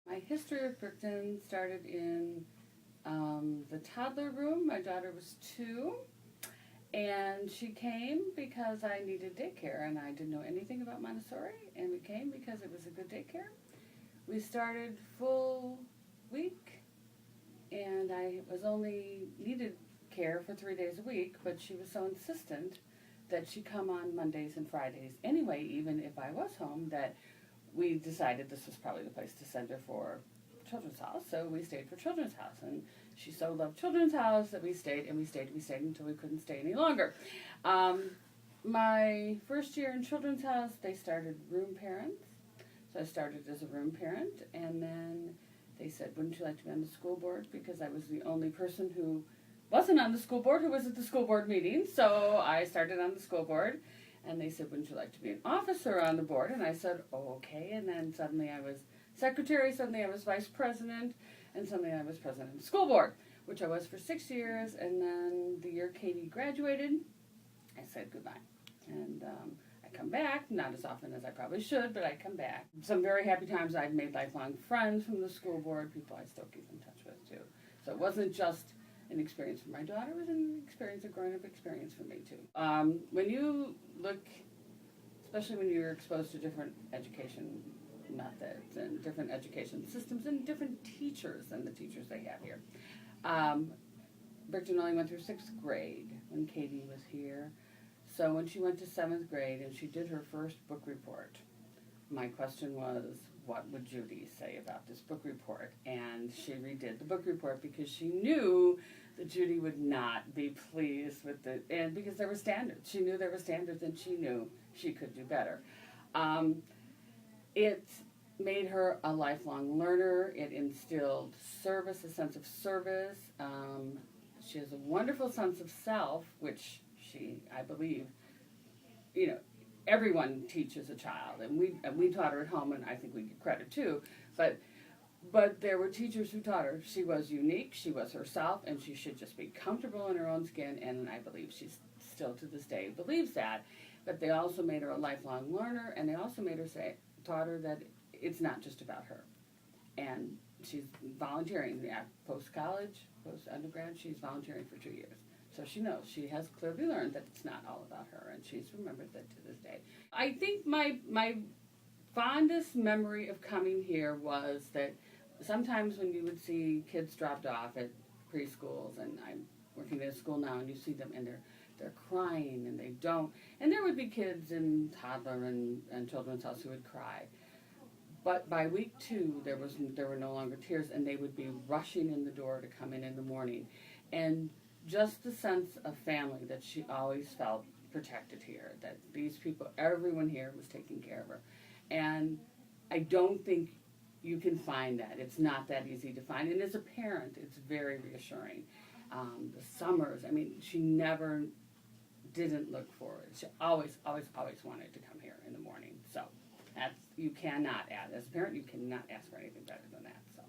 My history of Brickton started in the toddler room. My daughter was 2, and she came because I needed daycare, and I didn't know anything about Montessori, and we came because it was a good daycare. We started full week, and I was only needed care for 3 days a week, but she was so insistent that she come on Mondays and Fridays anyway, even if I was home, that we decided this was probably the place to send her for Children's House, so we stayed for Children's House, and she so loved Children's House that we stayed until we couldn't stay any longer. My first year in Children's House, they started room parents, so I started as a room parent, and then they said, wouldn't you like to be on the school board, because I was the only person who wasn't on the school board who was at the school board meeting, so I started on the school board. And they said, wouldn't you like to be an officer on the board? And I said, oh, okay. And then suddenly I was secretary, suddenly I was vice president, and suddenly I was president of the school board, which I was for 6 years. And then the year Katie graduated, I said goodbye. And I come back, not as often as I probably should, but I come back. Some very happy times. I've made lifelong friends from the school board, people I still keep in touch with, too. So it wasn't just an experience for my daughter, it was an experience, a grown-up experience for me, too. When you look, especially when you're exposed to different education methods and different education systems and different teachers than the teachers they have here. Brickton only went through 6th grade when Katie was here. So when she went to 7th grade and she did her first book report, my question was, what would Judy say about this book report? And she redid the book report because she knew that Judy would not be pleased with it, and because there were standards. She knew there were standards, and she knew she could do better. It made her a lifelong learner. It instilled service, a sense of service. She has a wonderful sense of self, which I believe, everyone teaches a child, and we taught her at home, and I think we get credit too. But there were teachers who taught her she was unique, she was herself, and she should just be comfortable in her own skin. And I believe she's still to this day believes that. But they also made her a lifelong learner, and they also taught her that it's not just about her. And she's volunteering post-college, post-undergrad. She's volunteering for 2 years. So she knows, she has clearly learned that it's not all about her, and she's remembered that to this day. I think my fondest memory of coming here was that sometimes when you would see kids dropped off at preschools, and I'm working at a school now, and you see them and they're crying and they don't, and there would be kids in toddler and Children's House who would cry. But by week 2, there were no longer tears, and they would be rushing in the door to come in the morning. And just the sense of family that she always felt protected here, that these people, everyone here was taking care of her. And I don't think you can find that. It's not that easy to find. And as a parent, it's very reassuring. The summers, she never didn't look forward. She always, always, always wanted to come here in the morning. So you cannot add, as a parent, you cannot ask for anything better than that. So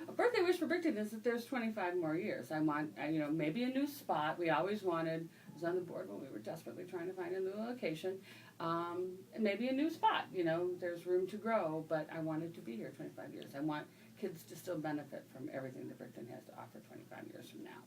a birthday wish for Brickton is that there's 25 more years. I want, maybe a new spot. We always wanted, I was on the board when we were desperately trying to find a new location. And maybe a new spot, there's room to grow, but I wanted to be here 25 years. I want kids to still benefit from everything that Brickton has to offer 25 years from now.